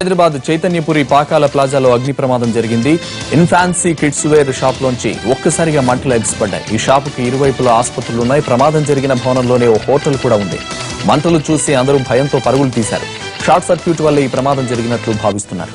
హైదరాబాద్ చైతన్యపురి పాకాల ప్లాజాలో అగ్ని ప్రమాదం జరిగింది. ఇన్ఫాన్సీ కిడ్స్ వేర్ షాప్ లోంచి ఒక్కసారిగా మంటలు ఎగిసిపడ్డాయి. ఈ షాపుకి ఇరువైపులా ఆసుపత్రులున్నాయి. ప్రమాదం జరిగిన భవనంలోనే ఓ హోటల్ కూడా ఉంది. మంటలు చూసి అందరూ భయంతో పరుగులు తీశారు. షార్ట్ సర్క్యూట్ వల్ల ఈ ప్రమాదం జరిగినట్లు భావిస్తున్నారు.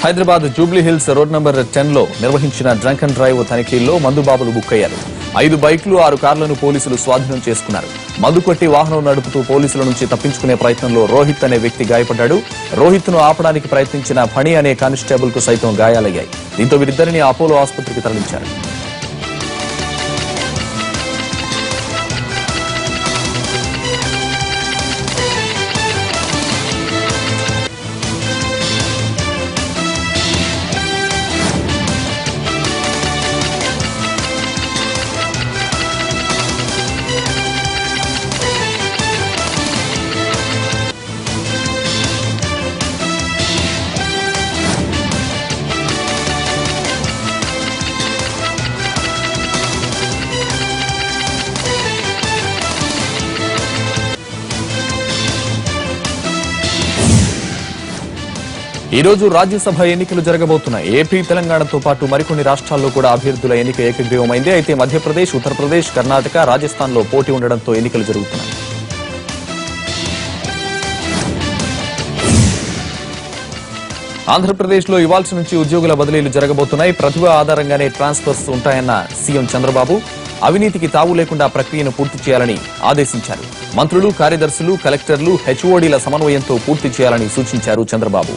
Hyderabad Jubilee hills road number 10 లో నిర్వహించిన డ్రంక్ అండ్ డ్రైవ్ తనిఖీల్లో మందుబాబులు బుక్కయ్యారు. 5 బైక్లు 6 కార్లను పోలీసులు స్వాధీనం చేసుకున్నారు. మందు కొట్టి వాహనం నడుపుతూ పోలీసుల నుంచి తప్పించుకునే ప్రయత్నంలో రోహిత్ అనే వ్యక్తి గాయపడ్డాడు. రోహిత్ ను ఆపడానికి ప్రయత్నించిన ఫణి అనే కానిస్టేబుల్ కు సైతం గాయాలయ్యాయి. దీంతో వీరిద్దరిని అపోలో ఆసుపత్రికి తరలించారు. ఈ రోజు రాజ్యసభ ఎన్నికలు జరగబోతున్నాయి. ఏపీ, తెలంగాణతో పాటు మరికొన్ని రాష్ట్రాల్లో కూడా అభ్యర్థుల ఎన్నిక ఏకగ్రీవమైంది. అయితే మధ్యప్రదేశ్, ఉత్తరప్రదేశ్, కర్ణాటక, రాజస్థాన్ లో పోటీ ఉండడంతో ఎన్నికలు జరుగుతున్నాయి. ఆంధ్రప్రదేశ్ లో ఇవాల్సి నుంచి ఉద్యోగుల బదిలీలు జరగబోతున్నాయి. ప్రతిభ ఆధారంగానే ట్రాన్స్ఫర్స్ ఉంటాయన్న సీఎం చంద్రబాబు అవినీతికి తావు లేకుండా ప్రక్రియను పూర్తి చేయాలని ఆదేశించారు. మంత్రులు, కార్యదర్శులు, కలెక్టర్లు, హెచ్ఓడీల సమన్వయంతో పూర్తి చేయాలని సూచించారు చంద్రబాబు.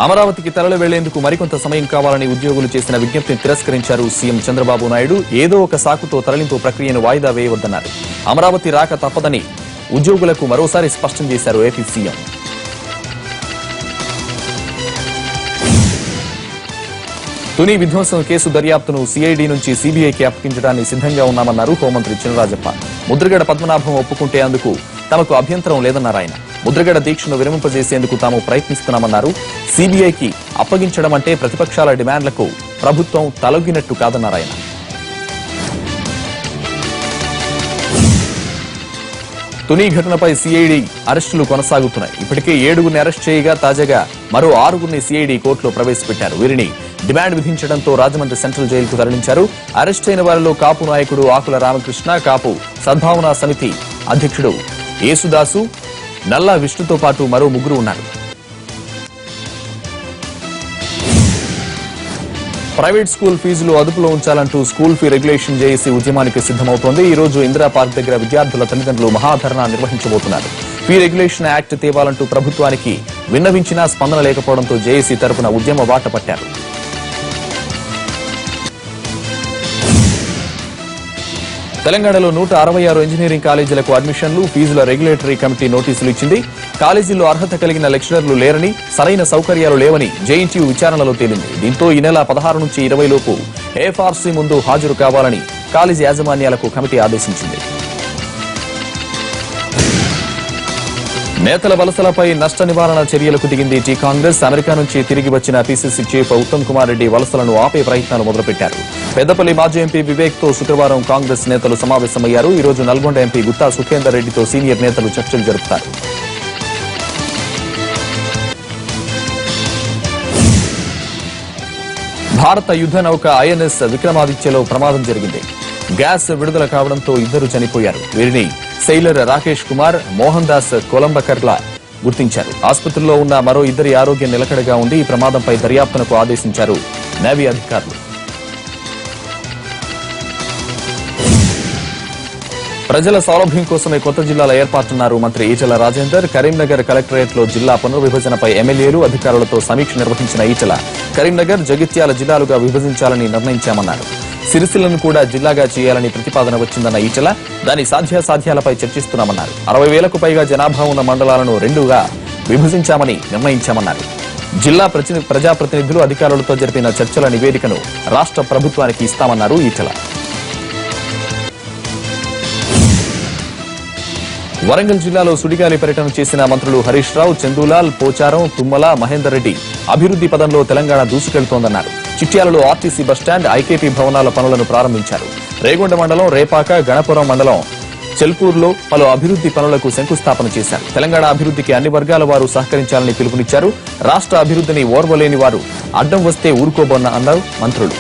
అమరావతికి తరలి వెళ్లేందుకు మరికొంత సమయం కావాలని ఉద్యోగులు చేసిన విజ్ఞప్తిని తిరస్కరించారు సీఎం చంద్రబాబు నాయుడు. ఏదో ఒక సాకుతో తరలింపు ప్రక్రియను వాయిదా వేయవద్దన్నారు. అమరావతి రాక తప్పదని ఉద్యోగులకు మరోసారి స్పష్టం చేశారు ఏపీ సీఎం. తుని విధ్వంసం కేసు దర్యాప్తును సీఐడీ నుంచి సీబీఐకి అప్పగించడానికి సిద్ధంగా ఉన్నామన్నారు హోంమంత్రి చినరాజప్ప. ముద్రగడ పద్మనాభం ఒప్పుకుంటే అందుకు తమకు అభ్యంతరం లేదన్నారు ఆయన. ముద్రగడ దీక్షను విరమింపజేసేందుకు తాము ప్రయత్నిస్తున్నామన్నారు. సీబీఐకి అప్పగించడం అంటే ప్రతిపక్షాల డిమాండ్లకు ప్రభుత్వం తలొగ్గినట్టు కాదన్నారు ఆయన. తుని ఘటనపై సీఐడీ అరెస్టులు కొనసాగుతున్నాయి. ఇప్పటికే 7గురిని అరెస్ట్ చేయగా తాజాగా మరో 6గురిని సీఐడీ కోర్టులో ప్రవేశపెట్టారు. వీరిని డిమాండ్ విధించడంతో రాజమండ్రి సెంట్రల్ జైలుకు తరలించారు. అరెస్ట్ అయిన వారిలో కాపు నాయకుడు ఆకుల రామకృష్ణ, కాపు సద్భావనా సమితి అధ్యక్షుడు యేసుదాసు, నల్లా విష్ణుతో పాటు మరో 3 ఉన్నారు. ప్రైవేట్ స్కూల్ ఫీజులు అదుపులో ఉంచాలంటూ స్కూల్ ఫీ రెగ్యులేషన్ జేఏసీ ఉద్యమానికి సిద్దమవుతోంది. ఈ రోజు ఇందిరా పార్క్ దగ్గర విద్యార్థుల తల్లిదండ్రులు మహాధర్నా నిర్వహించబోతున్నారు. ఫీ రెగ్యులేషన్ యాక్ట్ తేవాలంటూ ప్రభుత్వానికి విన్నవించినా స్పందన లేకపోవడంతో జేఏసీ తరపున ఉద్యమ బాట పట్టారు. తెలంగాణలో 166 ఇంజనీరింగ్ కాలేజీలకు అడ్మిషన్లు, ఫీజుల రెగ్యులేటరీ కమిటీ నోటీసులు ఇచ్చింది. కాలేజీల్లో అర్హత కలిగిన లెక్చరర్లు లేరని, సరైన సౌకర్యాలు లేవని జేఎన్టీయూ విచారణలో తేలింది. దీంతో ఈ నెల 16 నుంచి 20 లోపు ఏఎఫ్ఆర్సీ ముందు హాజరు కావాలని కాలేజీ యాజమాన్యాలకు కమిటీ ఆదేశించింది. నేతల వలసలపై నష్ట నివారణ చర్యలకు దిగింది టీ కాంగ్రెస్. అమెరికా నుంచి తిరిగి వచ్చిన పీసీసీ చీఫ్ ఉత్తమ్ కుమార్ రెడ్డి వలసలను ఆపే ప్రయత్నాలు మొదలుపెట్టారు. పెద్దపల్లి మాజీ ఎంపీ వివేక్ తో శుక్రవారం కాంగ్రెస్ నేతలు సమావేశమయ్యారు. ఈ రోజు నల్గొండ ఎంపీ గుత్తా సుఖేందర్ రెడ్డితో సీనియర్ నేతలు చర్చలు జరుపుతారు. భారత యుద్ధ నౌక ఐఎన్ఎస్ విక్రమాదిత్యలో ప్రమాదం జరిగింది. గ్యాస్ విడుదల కావడంతో 2 చనిపోయారు. వీరిని సెయిలర్ రాకేష్ కుమార్, మోహన్ దాస్ కొలంబకర్ల గుర్తించారు. ఆసుపత్రిలో ఉన్న మరో 2 ఆరోగ్యం నిలకడగా ఉంది. ఈ ప్రమాదంపై దర్యాప్తునకు ఆదేశించారు నేవీ అధికారులు. ప్రజల సౌలభ్యం కోసమే కొత్త జిల్లాల ఏర్పాటున్నారు మంత్రి ఈటెల రాజేందర్. కరీంనగర్ కలెక్టరేట్ లో జిల్లా పునర్విభజనపై ఎమ్మెల్యేలు, అధికారులతో సమీక్ష నిర్వహించిన ఈటెల కరీంనగర్, జగిత్యాల జిల్లాలుగా విభజించాలని నిర్ణయించామన్నారు. సిరిసిల్లను కూడా జిల్లాగా చేయాలని ప్రతిపాదన వచ్చిందన్న ఈటెల దాని సాధ్యాసాధ్యాలపై చర్చిస్తున్నామన్నారు. 60,000కు పైగా జనాభా ఉన్న మండలాలను 2గా విభజించామని నిర్ణయించామన్నారు. జిల్లా ప్రజాప్రతినిధులు, అధికారులతో జరిపిన చర్చల నివేదికను రాష్ట్ర ప్రభుత్వానికి ఇస్తామన్నారు ఈటెల. వరంగల్ జిల్లాలో సుడిగాలి పర్యటన చేసిన మంత్రులు హరీష్ రావు, చందూలాల్, పోచారం, తుమ్మల, మహేందర్ రెడ్డి అభివృద్ధి పదంలో తెలంగాణ దూసుకెళ్తోందన్నారు. చిట్యాలలో ఆర్టీసీ బస్టాండ్, ఐకేపీ భవనాల పనులను ప్రారంభించారు. రేగొండ మండలం రేపాక, గణపురం మండలం చెల్పూర్లో పలు అభివృద్ధి పనులకు శంకుస్థాపన చేశారు. తెలంగాణ అభివృద్ధికి అన్ని వర్గాల వారు సహకరించాలని పిలుపునిచ్చారు. రాష్ట్ర అభివృద్ధిని ఓర్వలేని వారు అడ్డం వస్తే ఊరుకోబోన్న అన్నారు మంత్రులు.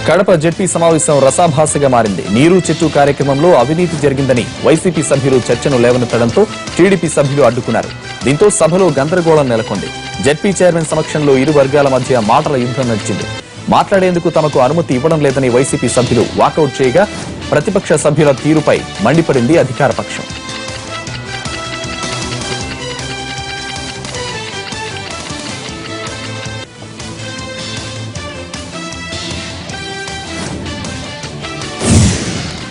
కడప జెడ్పీ సమావేశం రసాభాసగా మారింది. నీరు చెట్టు కార్యక్రమంలో అవినీతి జరిగిందని వైసీపీ సభ్యులు చర్చను లేవనెత్తడంతో టీడీపీ సభ్యులు అడ్డుకున్నారు. దీంతో సభలో గందరగోళం నెలకొంది. జెడ్పీ చైర్మన్ సమక్షంలో ఇరు వర్గాల మధ్య మాటల యుద్ధం నడిచింది. మాట్లాడేందుకు తమకు అనుమతి ఇవ్వడం లేదని వైసీపీ సభ్యులు వాకౌట్ చేయగా ప్రతిపక్ష సభ్యుల తీరుపై మండిపడింది అధికార పక్షం.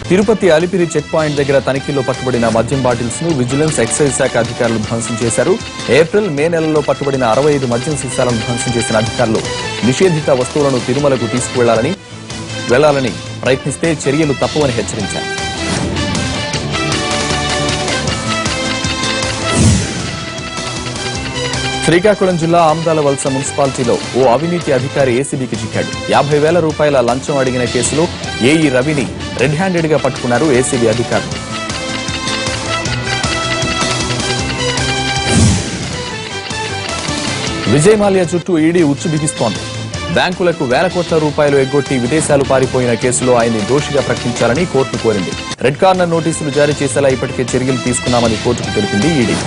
తిరుపతి అలిపిరి చెక్ పాయింట్ దగ్గర తనిఖీల్లో పట్టుబడిన మద్యం బాటిల్స్ ను విజిలెన్స్, ఎక్సైజ్ శాఖ అధికారులు ధ్వంసం చేశారు. ఏప్రిల్, మే నెలల్లో పట్టుబడిన 65 మద్యం సీసాలను ధ్వంసం చేసిన అధికారులు నిషేధిత వస్తువులను తిరుమలకు తీసుకువెళ్లాలని ప్రయత్నిస్తే చర్యలు తప్పవని హెచ్చరించారు. శ్రీకాకుళం జిల్లా ఆమ్దాల వలస మున్సిపాలిటీలో ఓ అవినీతి అధికారి ఏసీబీకి చిక్కాడు. 50,000 రూపాయల లంచం అడిగిన కేసులో ఏఈ రవిని రెడ్ హ్యాండెడ్ గా పట్టుకున్నారు ఏసీబీ అధికారులు. విజయ్ మాల్యా చుట్టూ ఈడీ ఉచ్చు బిగిస్తోంది. బ్యాంకులకు వేల కోట్ల రూపాయలు ఎగ్గొట్టి విదేశాలు పారిపోయిన కేసులో ఆయన్ని దోషిగా ప్రకటించాలని కోర్టు కోరింది. రెడ్ కార్నర్ నోటీసులు జారీ చేసేలా ఇప్పటికే చర్యలు తీసుకున్నామని కోర్టుకు తెలిపింది ఈడీ.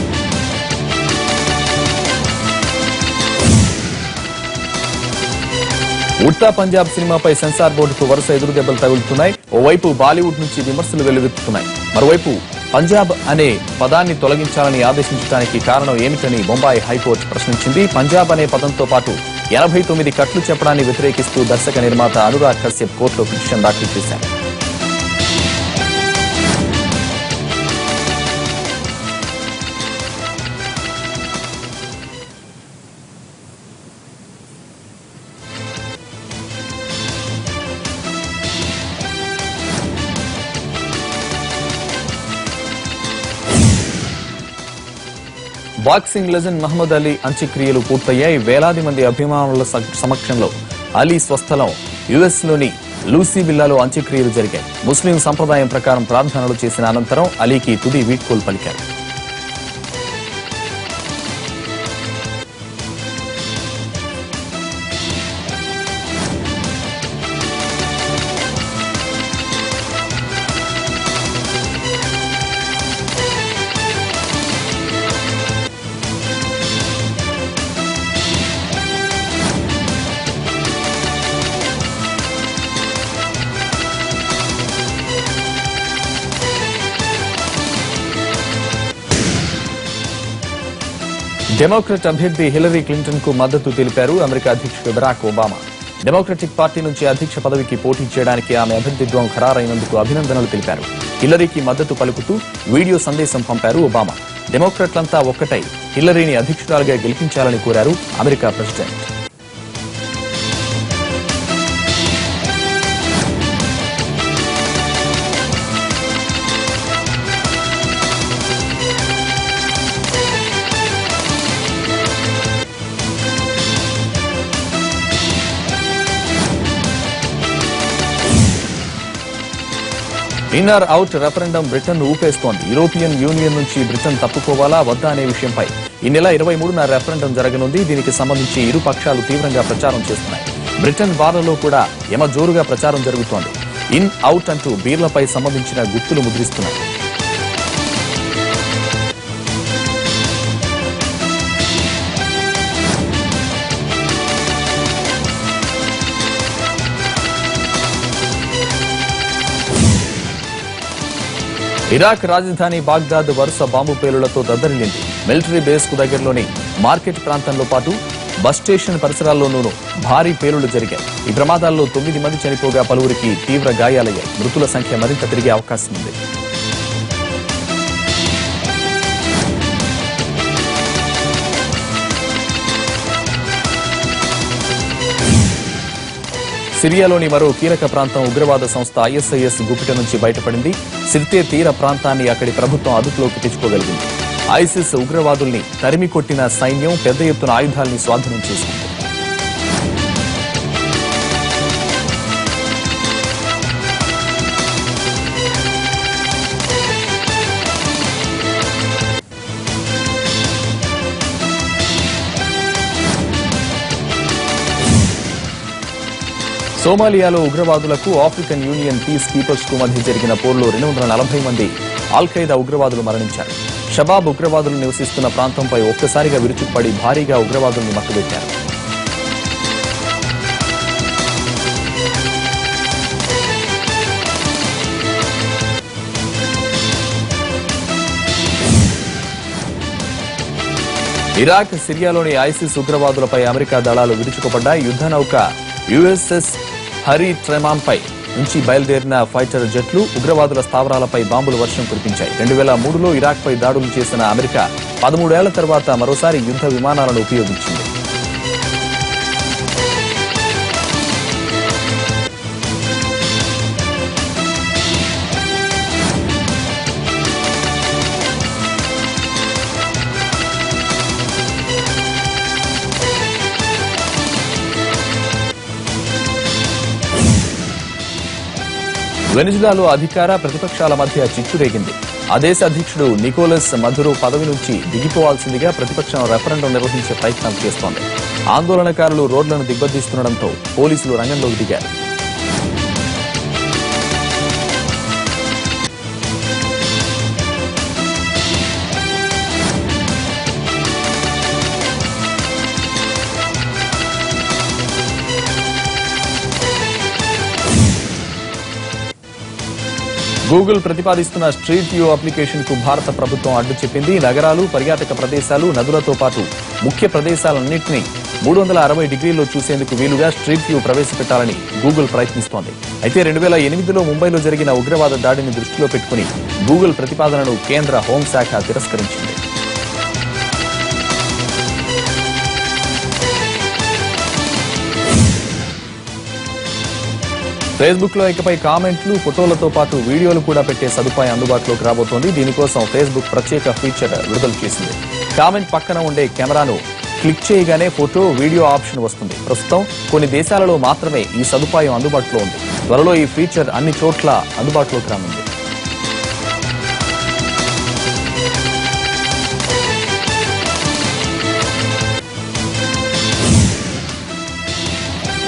ఉల్టా పంజాబ్ సినిమాపై సెన్సార్ బోర్డుకు వరుస ఎదురు దెబ్బలు తగులుతున్నాయి. ఓవైపు బాలీవుడ్ నుంచి విమర్శలు వెల్లువెత్తుతున్నాయి. మరోవైపు పంజాబ్ అనే పదాన్ని తొలగించాలని ఆదేశించడానికి కారణం ఏమిటని బొంబాయి హైకోర్టు ప్రశ్నించింది. పంజాబ్ అనే పదంతో పాటు 89 కట్లు చెప్పడాన్ని వ్యతిరేకిస్తూ దర్శక నిర్మాత అనురాగ్ కశ్యప్ కోర్టులో పిటిషన్ దాఖలు చేశారు. బాక్సింగ్ లెజెండ్ మహమ్మద్ అలీ అంత్యక్రియలు పూర్తయ్యాయి. వేలాది మంది అభిమానుల సమక్షంలో అలీ స్వస్థలం యుఎస్లోని లూసీవిల్లాలో అంత్యక్రియలు జరిగాయి. ముస్లిం సంప్రదాయం ప్రకారం ప్రార్థనలు చేసిన అనంతరం అలీకి తుది వీడ్కోలు పలికారు. డెమోక్రట్ అభ్యర్థి హిలరీ క్లింటన్ కు మద్దతు తెలిపారు అమెరికా అధ్యక్షుడు బరాక్ ఒబామా. డెమోక్రటిక్ పార్టీ నుంచి అధ్యక్ష పదవికి పోటీ చేయడానికి ఆమె అభ్యర్థిత్వం ఖరారైనందుకు అభినందనలు తెలిపారు. హిల్లరీకి మద్దతు పలుకుతూ వీడియో సందేశం పంపారు ఒబామా. డెమోక్రాట్లంతా ఒక్కటై హిల్లరీని అధ్యక్షురాలుగా గెలిపించాలని కోరారు America president. In or out referendum Britain ఊపేస్తోంది. యూరోపియన్ యూనియన్ నుంచి బ్రిటన్ తప్పుకోవాలా వద్దా అనే విషయంపై ఈ నెల 23న రెఫరెండం జరగనుంది. దీనికి సంబంధించి ఇరు పక్షాలు తీవ్రంగా ప్రచారం చేస్తున్నాయి. బ్రిటన్ బార్లలో కూడా యమ జోరుగా ప్రచారం జరుగుతోంది. ఇన్ అవుట్ అంటూ బీర్లపై సంబంధించిన గుర్తులు ముద్రిస్తున్నాయి. ఇరాక్ రాజధాని బాగ్దాద్ వరుస బాంబు పేలుళ్లతో దద్దరిల్లింది. మిలిటరీ బేస్ కు దగ్గరలోని మార్కెట్ ప్రాంతంలో పాటు బస్ స్టేషన్ పరిసరాల్లోనూ భారీ పేలుళ్లు జరిగాయి. ఈ ప్రమాదాల్లో 9 మంది చనిపోగా పలువురికి తీవ్ర గాయాలయ్యాయి. మృతుల సంఖ్య మరింత పెరిగే అవకాశం ఉంది. సిరియాలోని మరో కీలక ప్రాంతం ఉగ్రవాద సంస్థ ISIS గుప్పిట నుంచి బయటపడింది. సిర్తే తీర ప్రాంతాన్ని అక్కడి ప్రభుత్వం అదుపులోకి తెచ్చుకోగలిగింది. ఐసిస్ ఉగ్రవాదుల్ని తరిమి కొట్టిన సైన్యం పెద్ద ఎత్తున ఆయుధాల్ని స్వాధీనం చేసుకుంది. సోమాలియాలో ఉగ్రవాదులకు ఆఫ్రికన్ యూనియన్ పీస్ కీపర్స్ కు మధ్య జరిగిన పోరులో 240 మంది అల్-ఖైదా ఉగ్రవాదులు మరణించారు. షబాబ్ ఉగ్రవాదులు నివసిస్తున్న ప్రాంతంపై ఒక్కసారిగా విరుచుకుపడి భారీగా ఉగ్రవాదుల్ని మట్టుబెట్టారు. ఇరాక్, సిరియాలోని ఐసిస్ ఉగ్రవాదులపై అమెరికా దళాలు విరుచుకుపడ్డాయి. యుద్ధ నౌక USS హరీ ట్రెమాన్పై నుంచి బయలుదేరిన ఫైటర్ జెట్లు ఉగ్రవాదుల స్థావరాలపై బాంబుల వర్షం కురిపించాయి. 2003లో ఇరాక్పై దాడులు చేసిన అమెరికా 13 ఏళ్ల తర్వాత మరోసారి యుద్ధ విమానాలను ఉపయోగించింది. వెనిజులాలో అధికార ప్రతిపక్షాల మధ్య చిచ్చు రేగింది. ఆ దేశ అధ్యక్షుడు నికోలస్ మదురో పదవి నుంచి దిగిపోవాల్సిందిగా ప్రతిపక్షం రెఫరెండం నిర్వహించే ప్రయత్నాలు చేస్తోంది. ఆందోళనకారులు రోడ్లను దిగ్బంధిస్తుండటంతో పోలీసులు రంగంలోకి దిగారు. గూగుల్ ప్రతిపాదిస్తున్న స్ట్రీట్ వ్యూ అప్లికేషన్ కు భారత ప్రభుత్వం అడ్డు చెప్పింది. నగరాలు, పర్యాటక ప్రదేశాలు, నదులతో పాటు ముఖ్య ప్రదేశాలన్నింటినీ 360 డిగ్రీల్లో చూసేందుకు వీలుగా స్ట్రీట్ వ్యూ ప్రవేశపెట్టాలని గూగుల్ ప్రయత్నిస్తోంది. అయితే 2008లో ముంబైలో జరిగిన ఉగ్రవాద దాడిని దృష్టిలో పెట్టుకుని గూగుల్ ప్రతిపాదనను కేంద్ర హోంశాఖ తిరస్కరించింది. ఫేస్బుక్ లో ఇకపై కామెంట్లు, ఫోటోలతో పాటు వీడియోలు కూడా పెట్టే సదుపాయం అందుబాటులోకి రాబోతోంది. దీనికోసం ఫేస్బుక్ ప్రత్యేక ఫీచర్ విడుదల చేసింది. కామెంట్ పక్కన ఉండే కెమెరాను క్లిక్ చేయగానే ఫోటో, వీడియో ఆప్షన్ వస్తుంది. ప్రస్తుతం కొన్ని దేశాలలో మాత్రమే ఈ సదుపాయం అందుబాటులో ఉంది. త్వరలో ఈ ఫీచర్ అన్ని చోట్ల అందుబాటులోకి రానుంది.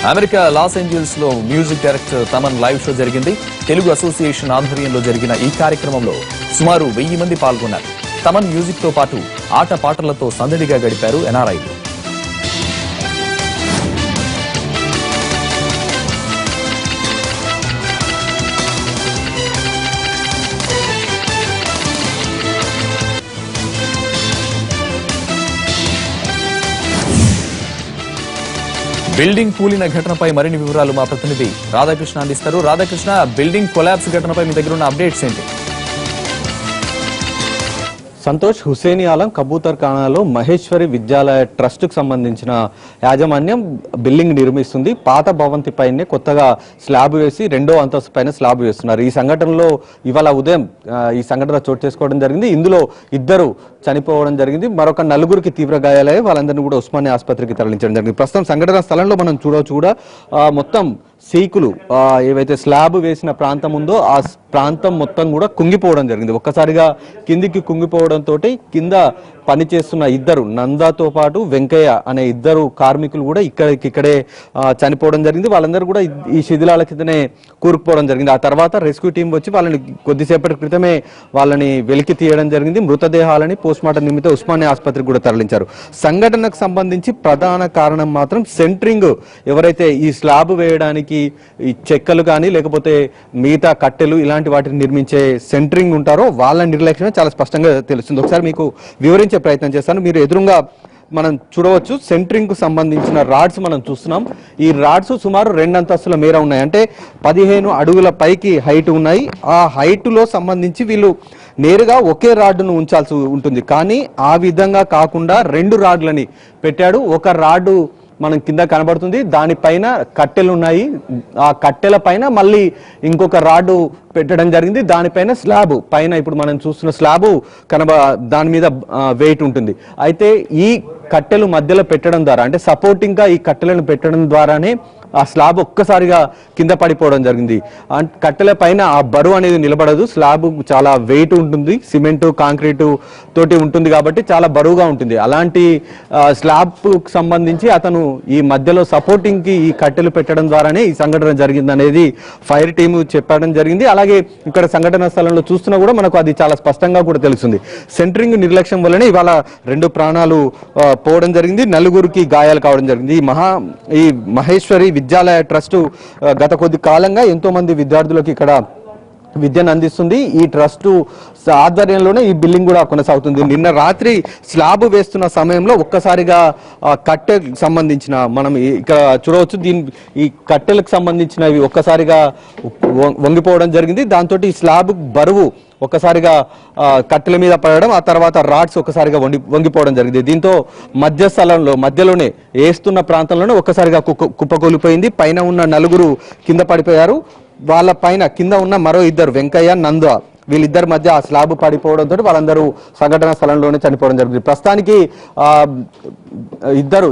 అమెరికా లాస్ ఏంజల్స్ లో music director Thaman live show జరిగింది. తెలుగు అసోసియేషన్ ఆధ్వర్యంలో జరిగిన ఈ కార్యక్రమంలో సుమారు 1000 మంది పాల్గొన్నారు. తమన్ మ్యూజిక్ తో పాటు ఆట పాటలతో సందడిగా గడిపారు ఎన్ఆర్ఐలు. బిల్డింగ్ కూలిన ఘటనపై మరిన్ని వివరాలు మా ప్రతినిధి రాధాకృష్ణ అందిస్తారు. రాధాకృష్ణ, బిల్డింగ్ కొలాప్స్ ఘటనపై మీ దగ్గర ఉన్న అప్డేట్స్ ఏంటి? సంతోష్, హుసేని ఆలం కబూతర్ ఖానాలో మహేశ్వరి విద్యాలయ ట్రస్టుకు సంబంధించిన యాజమాన్యం బిల్డింగ్ నిర్మిస్తుంది. పాత భవంతి పైనే కొత్తగా స్లాబ్ వేసి 2వ అంతస్తు పైన స్లాబ్ వేస్తున్నారు. ఈ సంఘటనలో ఇవాళ ఉదయం ఈ సంఘటన చోటు చేసుకోవడం జరిగింది. ఇందులో 2 చనిపోవడం జరిగింది. మరొక 4గురికి తీవ్ర గాయాలయ్యాయి. వాళ్ళందరినీ కూడా ఉస్మానియా ఆసుపత్రికి తరలించడం జరిగింది. ప్రస్తుతం సంఘటన స్థలంలో మనం చూడవచ్చు కూడా మొత్తం సీకులు ఏవైతే స్లాబ్ వేసిన ప్రాంతం ఉందో ఆ ప్రాంతం మొత్తం కూడా కుంగిపోవడం జరిగింది. ఒక్కసారిగా కిందికి కుంగిపోవడంతో కింద పనిచేస్తున్న 2 నందాతో పాటు వెంకయ్య అనే 2 కార్మికులు కూడా ఇక్కడే చనిపోవడం జరిగింది. వాళ్ళందరూ కూడా ఈ శిథిలాల కిందనే కూరుకుపోవడం జరిగింది. ఆ తర్వాత రెస్క్యూ టీం వచ్చి వాళ్ళని కొద్దిసేపటి క్రితమే వాళ్ళని వెలికి తీయడం జరిగింది. మృతదేహాలని పోస్ట్మార్టం నిమిత్తం ఉస్మానియా ఆసుపత్రికి కూడా తరలించారు. సంఘటనకు సంబంధించి ప్రధాన కారణం మాత్రం సెంట్రింగ్, ఎవరైతే ఈ స్లాబ్ వేయడానికి ఈ చెక్కలు కానీ లేకపోతే మిగతా కట్టెలు ఇలాంటి వాటిని నిర్మించే సెంట్రింగ్ ఉంటారో వాళ్ళ నిర్లక్ష్యమే చాలా స్పష్టంగా తెలుస్తుంది. ఒకసారి మీకు వివరించే ప్రయత్నం చేస్తాను. మీరు ఎదురుగా మనం చూడవచ్చు సెంట్రింగ్ కు సంబంధించిన రాడ్స్ మనం చూస్తున్నాం. ఈ రాడ్స్ సుమారు 2 అంతస్తుల మేర ఉన్నాయి. అంటే 15 అడుగుల పైకి హైట్ ఉన్నాయి. ఆ హైట్ లో సంబంధించి వీళ్ళు నేరుగా ఒకే రాడ్డును ఉంచాల్సి ఉంటుంది. కానీ ఆ విధంగా కాకుండా 2 రాడ్లని పెట్టాడు. ఒక రాడ్డు మనం కింద కనబడుతుంది. దానిపైన కట్టెలు ఉన్నాయి. ఆ కట్టెల పైన మళ్ళీ ఇంకొక రాడ్డు పెట్టడం జరిగింది. దానిపైన స్లాబ్ పైన ఇప్పుడు మనం చూస్తున్న స్లాబ్ దాని మీద వెయిట్ ఉంటుంది. అయితే ఈ కట్టెలు మధ్యలో పెట్టడం ద్వారా, అంటే సపోర్టింగ్ గా ఈ కట్టెలను పెట్టడం ద్వారానే ఆ స్లాబ్ ఒక్కసారిగా కింద పడిపోవడం జరిగింది. కట్టెల పైన ఆ బరువు అనేది నిలబడదు. స్లాబ్ చాలా వెయిట్ ఉంటుంది, సిమెంట్ కాంక్రీటు తోటి ఉంటుంది కాబట్టి చాలా బరువుగా ఉంటుంది. అలాంటి స్లాబ్ సంబంధించి అతను ఈ మధ్యలో సపోర్టింగ్ కి ఈ కట్టెలు పెట్టడం ద్వారానే ఈ సంఘటన జరిగింది అనేది ఫైర్ టీమ్ చెప్పడం జరిగింది. అలాగే ఇక్కడ సంఘటన స్థలంలో చూస్తున్నా కూడా మనకు అది చాలా స్పష్టంగా కూడా తెలుస్తుంది. సెంటరింగ్ నిర్లక్ష్యం వల్లనే ఇవాళ 2 ప్రాణాలు పోవడం జరిగింది, 4గురికి గాయాలు కావడం జరిగింది. ఈ మహేశ్వరి విద్యాలయ ట్రస్ట్ గత కొద్ది కాలంగా ఎంతో మంది విద్యార్థులకు ఇక్కడ విద్యను అందిస్తుంది. ఈ ట్రస్ట్ ఆధ్వర్యంలోనే ఈ బిల్డింగ్ కూడా కొనసాగుతుంది. నిన్న రాత్రి స్లాబ్ వేస్తున్న సమయంలో ఒక్కసారిగా కట్టెలకు సంబంధించిన మనం ఇక్కడ చూడవచ్చు, ఈ కట్టెలకు సంబంధించినవి ఒక్కసారిగా వంగిపోవడం జరిగింది. దాంతో ఈ స్లాబ్ బరువు ఒక్కసారిగా కట్టెల మీద పడడం, ఆ తర్వాత రాడ్స్ ఒక్కసారిగా వంగిపోవడం జరిగింది. దీంతో మధ్య స్థలంలో మధ్యలోనే వేస్తున్న ప్రాంతంలోనే ఒక్కసారిగా కుప్పకూలిపోయింది. పైన ఉన్న 4గురు కింద పడిపోయారు. వాళ్ళ పైన కింద ఉన్న మరో 2 వెంకయ్య, నంద, వీళ్ళిద్దరి మధ్య ఆ స్లాబ్ పడిపోవడంతో వాళ్ళందరూ సంఘటన స్థలంలోనే చనిపోవడం జరిగింది. ప్రస్తుతానికి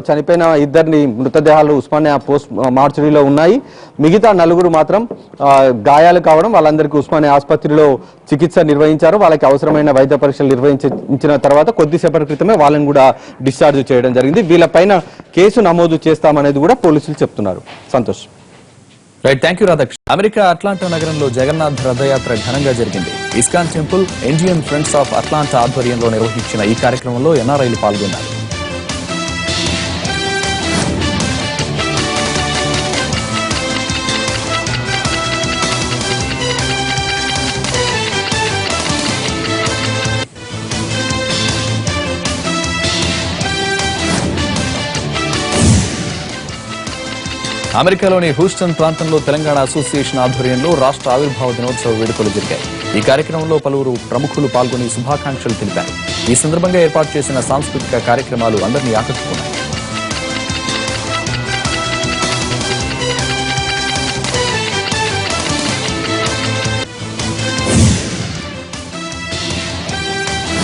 చనిపోయిన ఇద్దరిని మృతదేహాలు ఉస్మానియా పోస్ట్ మార్చురీలో ఉన్నాయి. మిగతా 4గురు మాత్రం గాయాలు కావడం, వాళ్ళందరికీ ఉస్మానియా ఆసుపత్రిలో చికిత్స నిర్వహించారు. వాళ్ళకి అవసరమైన వైద్య పరీక్షలు నిర్వహించిన తర్వాత కొద్దిసేపటి క్రితమే వాళ్ళని కూడా డిశ్చార్జ్ చేయడం జరిగింది. వీళ్ళపైన కేసు నమోదు చేస్తామనేది కూడా పోలీసులు చెప్తున్నారు. Santosh. Right, thank you Radhakrishna. America Atlanta నగరంలో జగన్నాథ్ రథయాత్ర ఘనంగా జరిగింది. ISKCON temple, Indian friends of Atlanta ఆధ్వర్యంలో నిర్వహించిన ఈ కార్యక్రమంలో ఎన్ఆర్ఐలు పాల్గొన్నారు. అమెరికాలోని హ్యూస్టన్ ప్రాంతంలో తెలంగాణ అసోసియేషన్ ఆధ్వర్యంలో రాష్ట్ర ఆవిర్భావ దినోత్సవ వేడుకలు జరిగాయి. ఈ కార్యక్రమంలో పలువురు ప్రముఖులు పాల్గొని శుభాకాంక్షలు తెలిపారు. ఈ సందర్భంగా ఏర్పాటు చేసిన సాంస్కృతిక కార్యక్రమాలు అందరినీ ఆకట్టుకున్నాయి.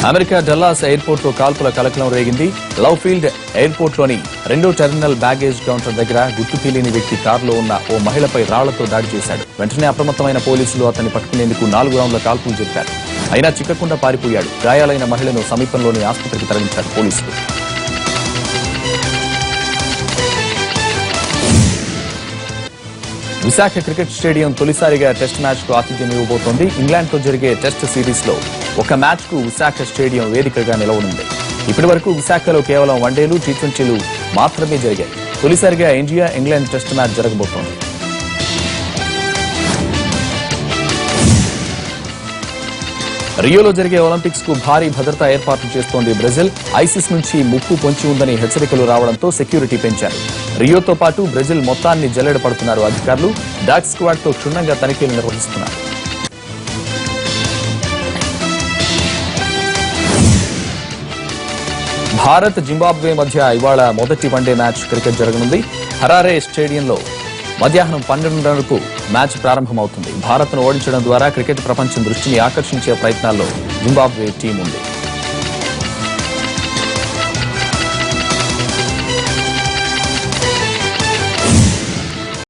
అమెరికా డల్లాస్ ఎయిర్పోర్ట్ లో కాల్పుల కలకలం రేగింది. లవ్ ఫీల్డ్ ఎయిర్పోర్ట్ లోని 2వ టెర్మినల్ బ్యాగేజ్ కౌంటర్ దగ్గర గుర్తు తెలియని వ్యక్తి కారులో ఉన్న ఓ మహిళపై రాళ్లతో దాడి చేశాడు. వెంటనే అప్రమత్తమైన పోలీసులు అతన్ని పట్టుకునేందుకు 4 రౌండ్ల కాల్పులు జరిపారు. అయినా చిక్కకుండా పారిపోయాడు. గాయాలైన మహిళను సమీపంలోని ఆసుపత్రికి తరలించారు పోలీసులు. విశాఖ క్రికెట్ స్టేడియం తొలిసారిగా టెస్ట్ మ్యాచ్ కు ఆతిథ్యం ఇవ్వబోతోంది. ఇంగ్లాండ్ తో జరిగే టెస్ట్ సిరీస్ లో ఒక మ్యాచ్ కు విశాఖ స్టేడియం వేదికగా నిలవనుంది. ఇప్పటి వరకు విశాఖలో కేవలం వన్డేలు, టీ20లు మాత్రమే జరిగాయి. తొలిసారిగా ఇండియా ఇంగ్లాండ్ టెస్ట్ మ్యాచ్ జరగబోతోంది. రియోలో జరిగే ఒలింపిక్స్ కు భారీ భద్రతా ఏర్పాట్లు చేస్తోంది బ్రెజిల్. ఐసిస్ నుంచి ముప్పు పొంచి ఉందని హెచ్చరికలు రావడంతో సెక్యూరిటీ పెంచారు. రియోతో పాటు బ్రెజిల్ మొత్తాన్ని జల్లెడ పడుతున్నారు అధికారులు. డాగ్ స్క్వాడ్ తో క్షుణ్ణంగా తనిఖీలు నిర్వహిస్తున్నారు. భారత్ జింబాబ్వే మధ్య ఇవాళ మొదటి వన్డే మ్యాచ్ క్రికెట్ జరగనుంది. హరారే స్టేడియంలో మధ్యాహ్నం 12 గంటలకు మ్యాచ్ ప్రారంభమవుతుంది. భారత్ను ఓడించడం ద్వారా క్రికెట్ ప్రపంచం దృష్టిని ఆకర్షించే ప్రయత్నాల్లో జింబాబ్వే టీం ఉంది.